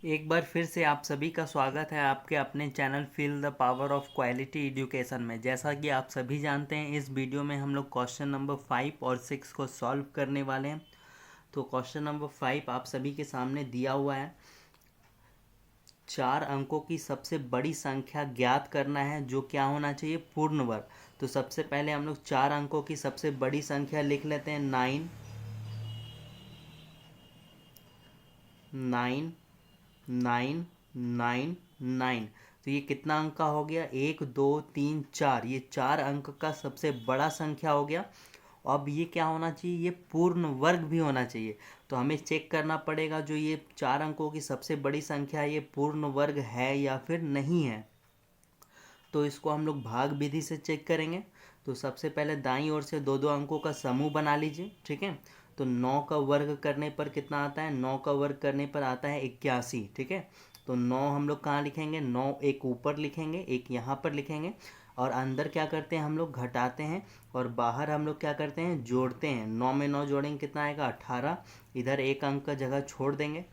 एक बार फिर से आप सभी का स्वागत है आपके अपने channel feel the power of quality education में। जैसा कि आप सभी जानते हैं, इस वीडियो में हम लोग क्वेश्चन नंबर 5 और 6 को सॉल्व करने वाले हैं। तो क्वेश्चन नंबर 5 आप सभी के सामने दिया हुआ है। 4 अंकों की सबसे बड़ी संख्या ज्ञात करना है, जो क्या होना चाहिए, पूर्ण वर्ग। तो सबसे पहले हम लोग 4 अंकों की सबसे बड़ी संख्या लिख लेते हैं। 9 9 9 9 9। तो ये कितना अंक का हो गया, 1 2 3 4। ये 4 अंक का सबसे बड़ा संख्या हो गया। अब ये क्या होना चाहिए, ये पूर्ण वर्ग भी होना चाहिए। तो हमें चेक करना पड़ेगा जो ये 4 अंकों की सबसे बड़ी संख्या है, ये पूर्ण वर्ग है या फिर नहीं है। तो इसको हम लोग भाग विधि से चेक करेंगे। तो सबसे पहले दाईं ओर से दो दो अंकों का समूह बना लीजिए, ठीक है। तो 9 का वर्ग करने पर कितना आता है, 9 का वर्ग करने पर आता है 81, ठीक है। तो 9 हम लोग कहाँ लिखेंगे, 9 एक ऊपर लिखेंगे, एक यहाँ पर लिखेंगे। और अंदर क्या करते हैं, हम लोग घटाते हैं, और बाहर हम लोग क्या करते हैं, जोड़ते हैं। 9 में 9 जोड़ेंगे कितना आएगा, 18। इधर एक अंक का जगह छोड़ देंगे।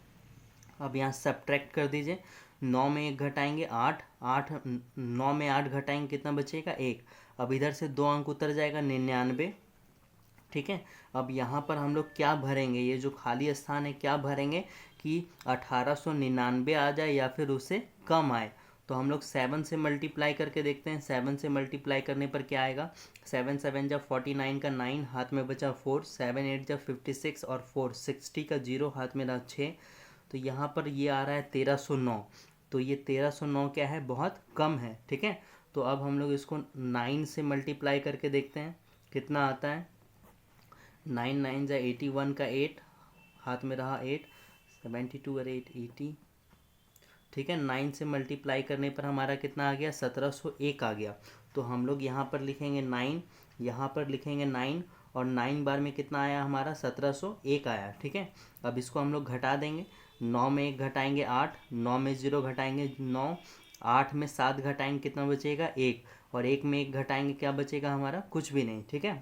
अब यहाँ सब्ट्रैक्ट कर दीजिए। 9 में 1 घटाएंगे 8, 8 9 में 8 घटाएंगे कितना बचेगा, 1। अब इधर से 2 अंक उतर जाएगा, 99, ठीक है। अब यहाँ पर हम लोग क्या भरेंगे, ये जो खाली स्थान है क्या भरेंगे कि 1899 आ जाए या फिर उससे कम आए। तो हम लोग 7 से मल्टीप्लाई करके देखते हैं। 7 से मल्टीप्लाई करने पर क्या आएगा, 7 7 जब 49 का 9 हाथ में बचा 4, 7 8 जब 56 और 4 60 का 0 हाथ में रहा 6। तो यहाँ पर ये आ रहा है 1309। तो ये 1309 क्या है, बहुत कम है, ठीक है। तो अब हम लोग इसको 9 से मल्टीप्लाई करके देखते हैं कितना आता है। 9 9 जा 81 का 8 हाथ में रहा 8, 72 और 8 80, ठीक है। 9 से मल्टीप्लाई करने पर हमारा कितना आ गया, 1701 आ गया। तो हम लोग यहाँ पर लिखेंगे 9, यहाँ पर लिखेंगे 9, और 9 बार में कितना आया हमारा, 1701 आया, ठीक है। अब इसको हम लोग घटा देंगे। 9 में 1 घटाएंगे 8, 9 में 0 घटाएंगे 9, 8 में 7 घटाएंगे कितना बचेगा, 1। और 1 में 1 घटाएंगे क्या बचेगा हमारा, कुछ भी नहीं, ठीक है।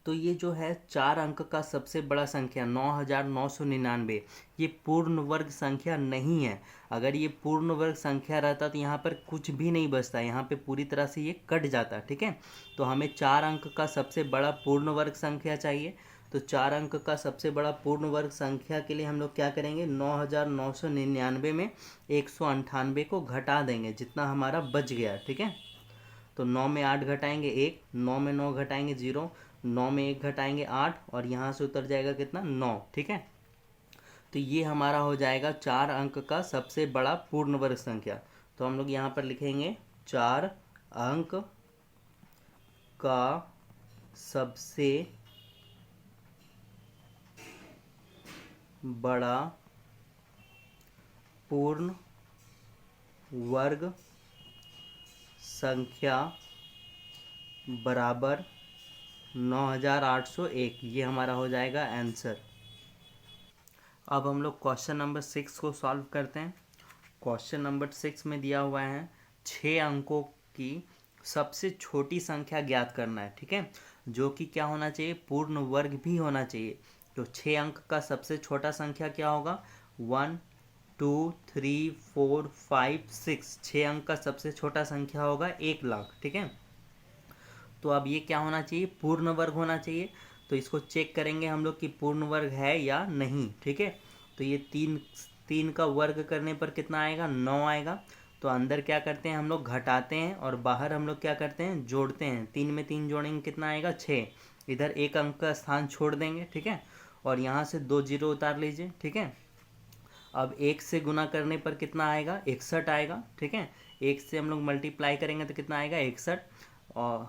तो ये जो है 4 अंक का सबसे बड़ा संख्या 9999, ये पूर्ण वर्ग संख्या नहीं है। अगर ये पूर्ण वर्ग संख्या रहता तो यहाँ पर कुछ भी नहीं बचता, यहाँ पे पूरी तरह से ये कट जाता, ठीक है। तो हमें 4 अंक का सबसे बड़ा पूर्ण वर्ग संख्या चाहिए। तो 4 अंक का सबसे बड़ा पूर्ण वर्ग संख्या के लिए हम लोग क्या करेंगे, 9999 में 198 को घटा देंगे, जितना हमारा बच गया, ठीक है। तो 9 में 8 घटाएंगे 1, 9 में 9 घटाएंगे 0, 9 में 1 घटाएंगे 8, और यहाँ से उतर जाएगा कितना, 9, ठीक है। तो ये हमारा हो जाएगा 4 अंक का सबसे बड़ा पूर्ण वर्ग संख्या। तो हम लोग यहाँ पर लिखेंगे 4 अंक का सबसे बड़ा पूर्ण वर्ग संख्या बराबर 9801। ये हमारा हो जाएगा आंसर। अब हम लोग क्वेश्चन नंबर 6 को सॉल्व करते हैं। क्वेश्चन नंबर 6 में दिया हुआ है 6 अंकों की सबसे छोटी संख्या ज्ञात करना है, ठीक है। जो कि क्या होना चाहिए, पूर्ण वर्ग भी होना चाहिए। तो 6 अंक का सबसे छोटा संख्या क्या होगा, 1 2 3 4 5 6। 6 अंक का सबसे छोटा संख्या होगा 1,00,000, ठीक है। तो अब ये क्या होना चाहिए, पूर्ण वर्ग होना चाहिए। तो इसको चेक करेंगे हम लोग कि पूर्ण वर्ग है या नहीं, ठीक है। तो ये 3 का वर्ग करने पर कितना आएगा, 9 आएगा। तो अंदर क्या करते हैं हम लोग, घटाते हैं, और बाहर हम लोग क्या करते हैं, जोड़ते हैं। 3 में 3 जोड़ेंगे कितना आएगा, 6। इधर एक अंक का स्थान छोड़ देंगे, ठीक है। और यहाँ से 2 जीरो उतार लीजिए, ठीक है। अब 1 से गुना करने पर कितना आएगा, 61 आएगा, ठीक है। 1 से हम लोग मल्टीप्लाई करेंगे तो कितना आएगा, 61। और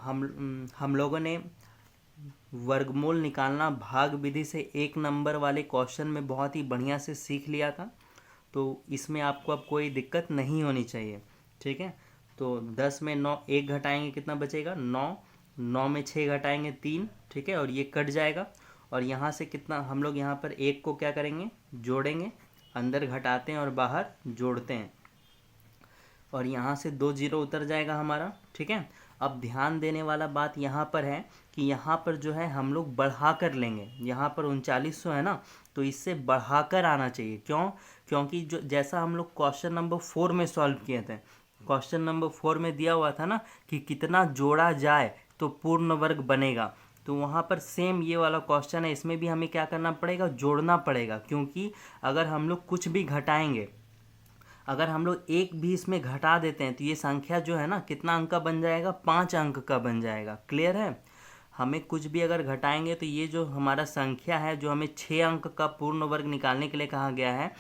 हम लोगों ने वर्गमूल निकालना भाग विधि से 1 नंबर वाले क्वेश्चन में बहुत ही बढ़िया से सीख लिया था। तो इसमें आपको अब कोई दिक्कत नहीं होनी चाहिए, ठीक है। तो 10 में 9 1 घटाएंगे कितना बचेगा, 9। 9 में 6 घटाएंगे 3, ठीक है, और ये कट जाएगा। और यहाँ से कितना हम लोग यहाँ पर 1 को क्या करेंगे, जोड़ेंगे। अंदर घटाते हैं और बाहर जोड़ते हैं, और यहाँ से 2 जीरो उतर जाएगा हमारा, ठीक है। अब ध्यान देने वाला बात यहाँ पर है कि यहाँ पर जो है हम लोग बढ़ा कर लेंगे। यहाँ पर 3900 है ना, तो इससे बढ़ाकर आना चाहिए। क्यों? क्योंकि जो जैसा हम लोग क्वेश्चन नंबर 4 में सॉल्व किए थे, क्वेश्चन नंबर 4 में दिया हुआ था ना कि कितना जोड़ा जाए तो पूर्ण वर्ग बनेगा, तो वहाँ पर सेम ये वाला क्वेश्चन है, इसमें भी हमें क्या करना पड़ेगा, जोड़ना पड़ेगा। क्योंकि अगर हम लोग कुछ भी घटाएंगे, अगर हम लोग एक भी इसमें घटा देते हैं तो ये संख्या जो है ना कितना अंक का बन जाएगा, 5 अंक का बन जाएगा। क्लियर है? हमें कुछ भी अगर घटाएंगे तो ये जो हमारा संख्या है, जो हमें 6 अंक का पूर्ण वर्ग निकालने के लिए कहा गया है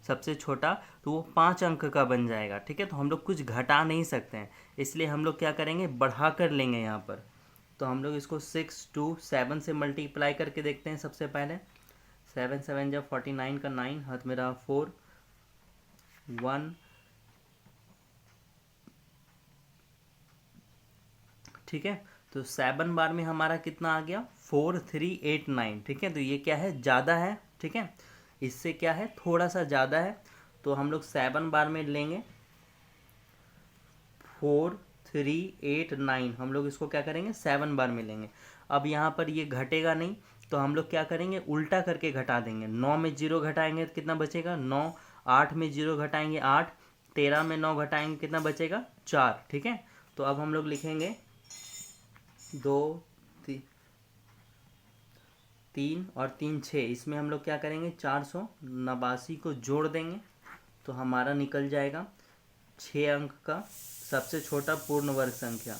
सबसे छोटा, तो वो 5 अंक का बन जाएगा। ठीक है, तो हम लोग कुछ घटा नहीं सकते हैं, इसलिए हम लोग क्या करेंगे, बढ़ा कर लेंगे यहाँ पर। तो हम लोग इसको 6 2 7 से मल्टीप्लाई करके देखते हैं। सबसे पहले 7 7 जब 49 का 9, हाथ में रहा 4 1, ठीक है। तो 7 बार में हमारा कितना आ गया, 4 3 8 9। ठीक है, तो ये क्या है, ज़्यादा है। ठीक है, इससे क्या है, थोड़ा सा ज़्यादा है। तो हम लोग 7 बार में लेंगे 4 3 8 9, हम लोग इसको क्या करेंगे, 7 बार में लेंगे। अब यहाँ पर ये घटेगा नहीं, तो हम लोग क्या करेंगे, उल्टा करके घटा देंगे। 9 में 0 घटाएंगे तो कितना बचेगा, 9। 8 में 0 घटाएंगे 8। 13 में 9 घटाएंगे कितना बचेगा, 4। ठीक है, तो अब हम लोग लिखेंगे 2 3 और 3 6, इसमें हम लोग क्या करेंगे, 489 को जोड़ देंगे, तो हमारा निकल जाएगा 6 अंक का सबसे छोटा पूर्ण वर्ग संख्या।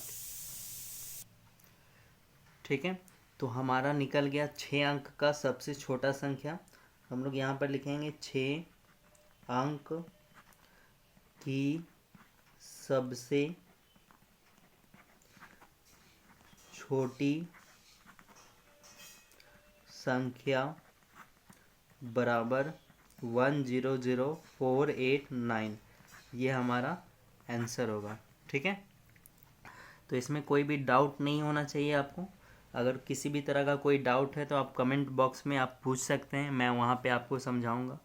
ठीक है, तो हमारा निकल गया 6 अंक का सबसे छोटा संख्या। हम लोग यहाँ पर लिखेंगे 6 अंक की सबसे छोटी संख्या बराबर 100489, ये हमारा आंसर होगा। ठीक है, तो इसमें कोई भी डाउट नहीं होना चाहिए आपको। अगर किसी भी तरह का कोई डाउट है तो आप कमेंट बॉक्स में आप पूछ सकते हैं, मैं वहाँ पे आपको समझाऊंगा।